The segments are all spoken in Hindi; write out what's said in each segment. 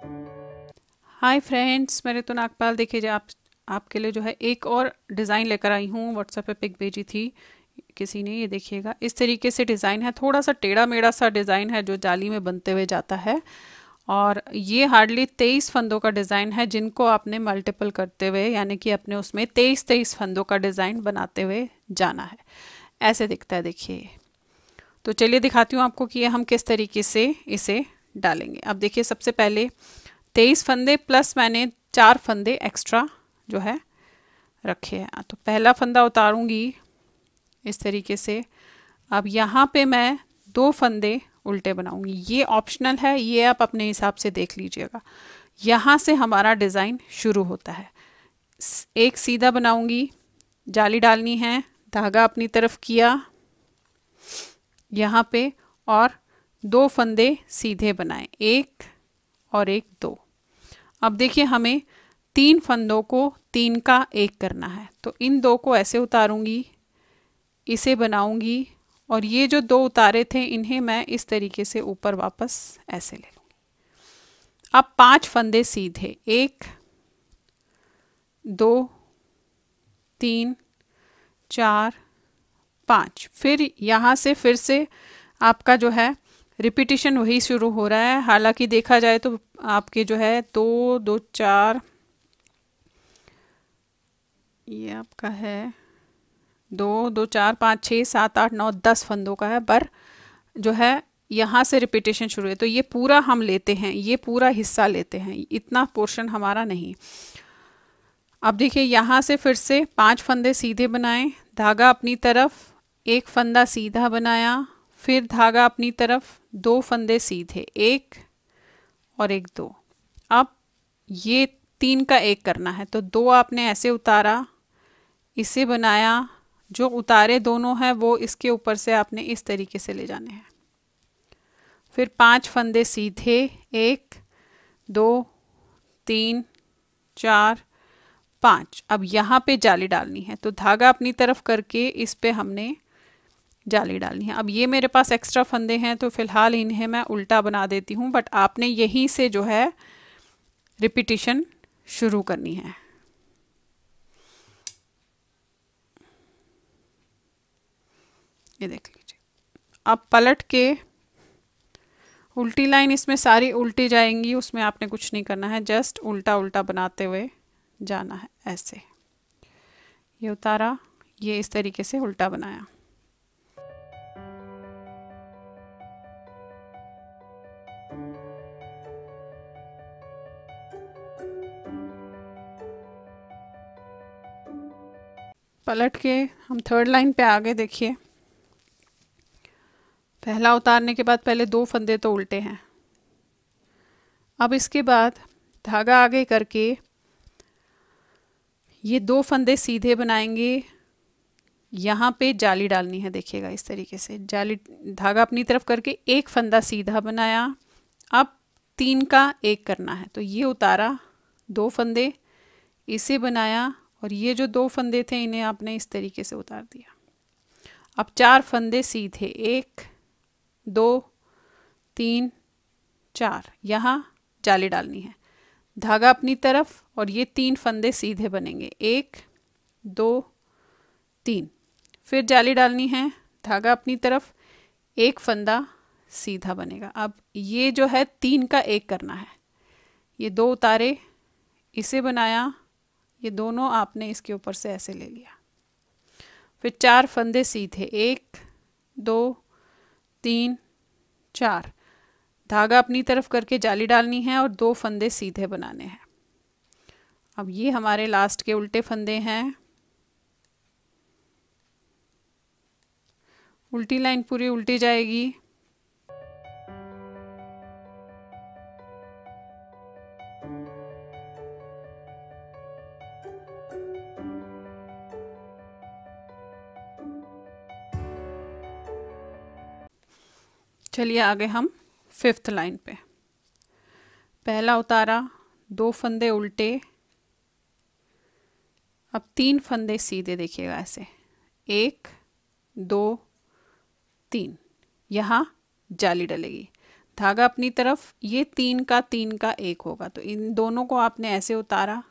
हाय फ्रेंड्स, मैं ऋतु नागपाल। देखिए जो आपके लिए जो है एक और डिज़ाइन लेकर आई हूँ। व्हाट्सएप पे पिक भेजी थी किसी ने। ये देखिएगा, इस तरीके से डिज़ाइन है। थोड़ा सा टेढ़ा मेढ़ा सा डिज़ाइन है जो जाली में बनते हुए जाता है। और ये हार्डली 23 फंदों का डिज़ाइन है, जिनको आपने मल्टीपल करते हुए, यानी कि अपने उसमें 23 फंदों का डिज़ाइन बनाते हुए जाना है। ऐसे दिखता है, देखिए। तो चलिए दिखाती हूँ आपको कि ये हम किस तरीके से इसे डालेंगे। अब देखिए, सबसे पहले 23 फंदे प्लस मैंने 4 फंदे एक्स्ट्रा जो है रखे हैं। तो पहला फंदा उतारूंगी इस तरीके से। अब यहाँ पे मैं 2 फंदे उल्टे बनाऊंगी। ये ऑप्शनल है, ये आप अपने हिसाब से देख लीजिएगा। यहाँ से हमारा डिज़ाइन शुरू होता है। एक सीधा बनाऊंगी, जाली डालनी है, धागा अपनी तरफ किया यहाँ पे, और 2 फंदे सीधे बनाए, एक और एक, 2। अब देखिए, हमें 3 फंदों को 3 का 1 करना है। तो इन 2 को ऐसे उतारूंगी, इसे बनाऊंगी, और ये जो 2 उतारे थे इन्हें मैं इस तरीके से ऊपर वापस ऐसे ले लूँगी। अब 5 फंदे सीधे, 1 2 3 4 5। फिर यहाँ से फिर से आपका जो है रिपीटिशन वही शुरू हो रहा है। हालांकि देखा जाए तो आपके जो है 2 2 4, ये आपका है 2 2 4 5 6 7 8 9 10 फंदों का है, पर जो है यहाँ से रिपीटेशन शुरू है। तो ये पूरा हम लेते हैं, ये पूरा हिस्सा लेते हैं, इतना पोर्शन हमारा नहीं। अब देखिए, यहाँ से फिर से 5 फंदे सीधे बनाए, धागा अपनी तरफ, एक फंदा सीधा बनाया, फिर धागा अपनी तरफ, 2 फंदे सीधे, एक और एक, 2। अब ये 3 का 1 करना है। तो 2 आपने ऐसे उतारा, इसे बनाया, जो उतारे दोनों हैं वो इसके ऊपर से आपने इस तरीके से ले जाने हैं। फिर 5 फंदे सीधे, 1 2 3 4 5। अब यहाँ पे जाली डालनी है, तो धागा अपनी तरफ करके इस पे हमने जाली डालनी है। अब ये मेरे पास एक्स्ट्रा फंदे हैं, तो फिलहाल इन्हें मैं उल्टा बना देती हूँ, बट आपने यहीं से जो है रिपीटिशन शुरू करनी है। ये देख लीजिए। अब पलट के उल्टी लाइन इसमें सारी उल्टी जाएंगी, उसमें आपने कुछ नहीं करना है, जस्ट उल्टा उल्टा बनाते हुए जाना है। ऐसे ये उतारा, ये इस तरीके से उल्टा बनाया। पलट के हम 3rd लाइन पे आ गए। देखिए, पहला उतारने के बाद पहले 2 फंदे तो उल्टे हैं। अब इसके बाद धागा आगे करके ये 2 फंदे सीधे बनाएंगे, यहाँ पे जाली डालनी है। देखिएगा, इस तरीके से जाली, धागा अपनी तरफ करके एक फंदा सीधा बनाया। अब 3 का 1 करना है, तो ये उतारा, 2 फंदे, इसे बनाया, और ये जो 2 फंदे थे इन्हें आपने इस तरीके से उतार दिया। अब 4 फंदे सीधे, 1 2 3 4, यहाँ जाली डालनी है, धागा अपनी तरफ, और ये 3 फंदे सीधे बनेंगे, 1 2 3। फिर जाली डालनी है, धागा अपनी तरफ, एक फंदा सीधा बनेगा। अब ये जो है 3 का 1 करना है। ये 2 उतारे, इसे बनाया, ये दोनों आपने इसके ऊपर से ऐसे ले लिया। फिर 4 फंदे सीधे, 1 2 3 4, धागा अपनी तरफ करके जाली डालनी है, और 2 फंदे सीधे बनाने हैं। अब ये हमारे लास्ट के उल्टे फंदे हैं। उल्टी लाइन पूरी उल्टी जाएगी। चलिए आगे हम 5th लाइन पे। पहला उतारा, 2 फंदे उल्टे, अब 3 फंदे सीधे। देखिएगा ऐसे, 1 2 3, यहाँ जाली डलेगी, धागा अपनी तरफ, ये 3 का 1 होगा, तो इन दोनों को आपने ऐसे उतारा,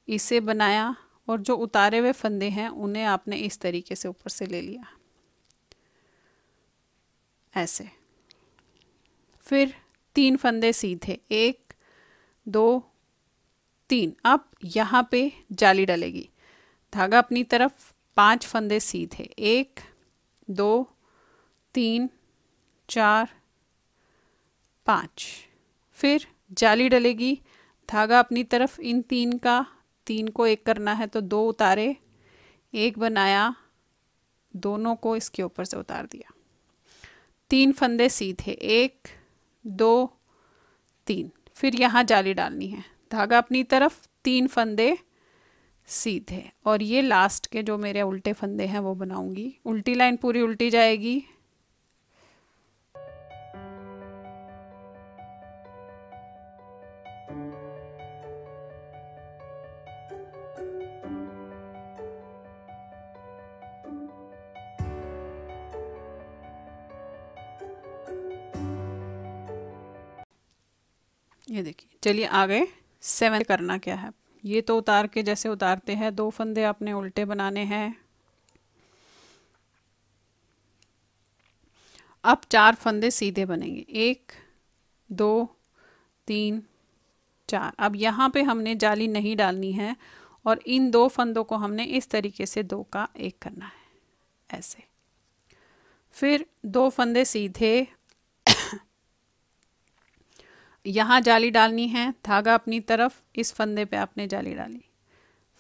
इसे बनाया, और जो उतारे हुए फंदे हैं उन्हें आपने इस तरीके से ऊपर से ले लिया ऐसे। फिर 3 फंदे सीधे, 1 2 3। अब यहाँ पे जाली डलेगी, धागा अपनी तरफ, 5 फंदे सीधे, 1 2 3 4 5। फिर जाली डलेगी, धागा अपनी तरफ, इन 3 को 1 करना है तो 2 उतारे, 1 बनाया, दोनों को इसके ऊपर से उतार दिया। 3 फंदे सीधे, 1 2 3। फिर यहाँ जाली डालनी है, धागा अपनी तरफ, 3 फंदे सीधे, और ये लास्ट के जो मेरे उल्टे फंदे हैं वो बनाऊंगी। उल्टी लाइन पूरी उल्टी जाएगी, ये देखिए। चलिए आगे 7 करना क्या है, ये तो उतार के जैसे उतारते हैं, 2 फंदे आपने उल्टे बनाने हैं। अब 4 फंदे सीधे बनेंगे, 1 2 3 4। अब यहाँ पे हमने जाली नहीं डालनी है, और इन 2 फंदों को हमने इस तरीके से 2 का 1 करना है ऐसे। फिर 2 फंदे सीधे, यहाँ जाली डालनी है, धागा अपनी तरफ, इस फंदे पे आपने जाली डाली।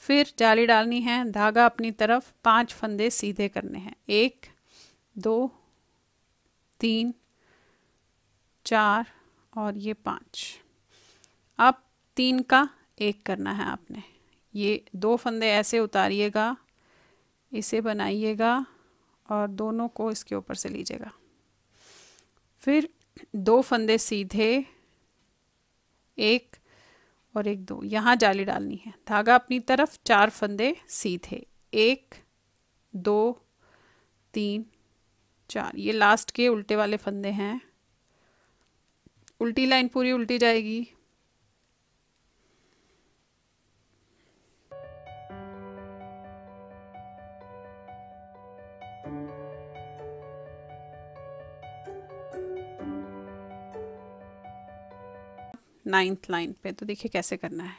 फिर जाली डालनी है, धागा अपनी तरफ, 5 फंदे सीधे करने हैं, 1 2 3 4 और ये 5। अब 3 का 1 करना है आपने, ये 2 फंदे ऐसे उतारिएगा, इसे बनाइएगा और दोनों को इसके ऊपर से लीजिएगा। फिर 2 फंदे सीधे, 1 और 1 2, यहाँ जाली डालनी है, धागा अपनी तरफ, 4 फंदे सीधे, 1 2 3 4। ये लास्ट के उल्टे वाले फंदे हैं, उल्टी लाइन पूरी उल्टी जाएगी। नाइन्थ लाइन पे तो देखिए कैसे करना है,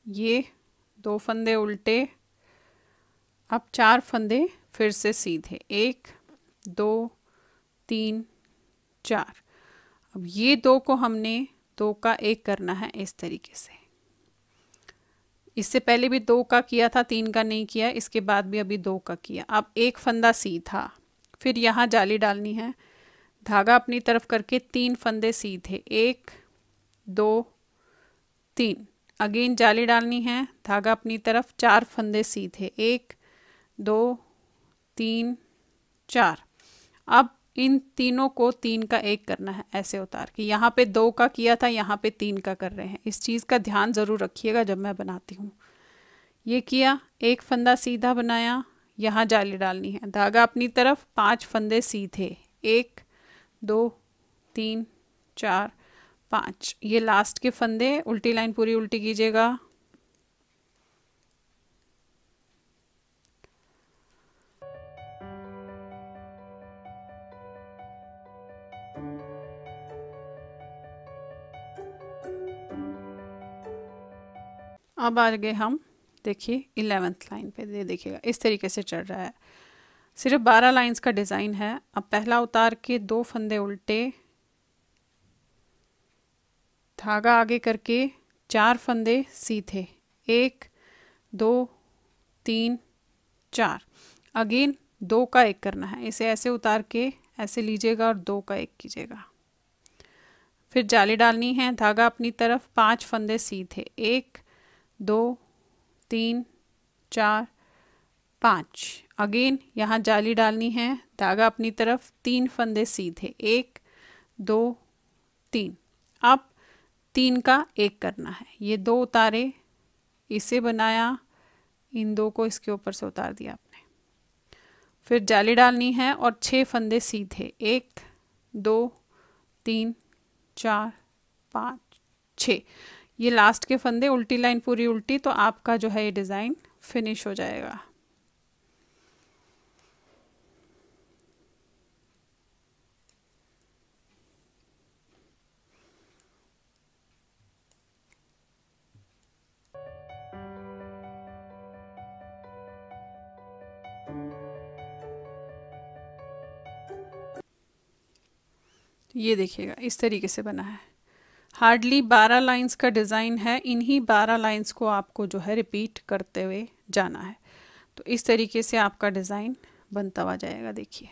ये 2 फंदे उल्टे, अब 4 फंदे फिर से सीधे, 1 2 3 4। अब ये 2 को हमने 2 का 1 करना है इस तरीके से। इससे पहले भी 2 का किया था, 3 का नहीं किया, इसके बाद भी अभी 2 का किया। अब 1 फंदा सीधा, फिर यहाँ जाली डालनी है, धागा अपनी तरफ करके 3 फंदे सीधे, 1 2 3। अगेन जाली डालनी है, धागा अपनी तरफ, 4 फंदे सीधे, 1 2 3 4। अब इन तीनों को 3 का 1 करना है ऐसे उतार के। यहाँ पे 2 का किया था, यहाँ पे 3 का कर रहे हैं, इस चीज़ का ध्यान ज़रूर रखिएगा जब मैं बनाती हूँ। ये किया, 1 फंदा सीधा बनाया, यहाँ जाली डालनी है, धागा अपनी तरफ, 5 फंदे सीधे, 1 2 3 4 5। ये लास्ट के फंदे, उल्टी लाइन पूरी उल्टी कीजिएगा। अब आ गए हम, देखिए 11th लाइन पे, ये देखिएगा इस तरीके से चल रहा है। सिर्फ 12 लाइंस का डिज़ाइन है। अब पहला उतार के 2 फंदे उल्टे, धागा आगे करके 4 फंदे सीधे, 1 2 3 4। अगेन 2 का 1 करना है, इसे ऐसे उतार के ऐसे लीजिएगा और 2 का 1 कीजिएगा। फिर जाली डालनी है, धागा अपनी तरफ, 5 फंदे सीधे, 1 2 3 4 5। अगेन यहाँ जाली डालनी है, धागा अपनी तरफ, 3 फंदे सीधे, 1 2 3। अब 3 का 1 करना है, ये 2 उतारे, इसे बनाया, इन 2 को इसके ऊपर से उतार दिया आपने। फिर जाली डालनी है और 6 फंदे सीधे, 1 2 3 4 5 6, ये लास्ट के फंदे, उल्टी लाइन पूरी उल्टी, तो आपका जो है ये डिज़ाइन फिनिश हो जाएगा। ये देखिएगा इस तरीके से बना है। हार्डली 12 लाइंस का डिज़ाइन है, इन्हीं 12 लाइंस को आपको जो है रिपीट करते हुए जाना है। तो इस तरीके से आपका डिज़ाइन बनता हुआ जाएगा। देखिए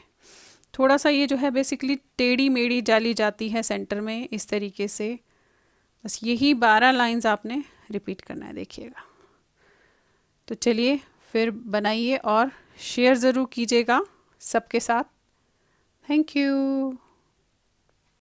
थोड़ा सा ये जो है बेसिकली टेढ़ी मेढ़ी जाली जाती है सेंटर में, इस तरीके से बस यही 12 लाइंस आपने रिपीट करना है। देखिएगा, तो चलिए फिर बनाइए और शेयर ज़रूर कीजिएगा सबके साथ। Thank you.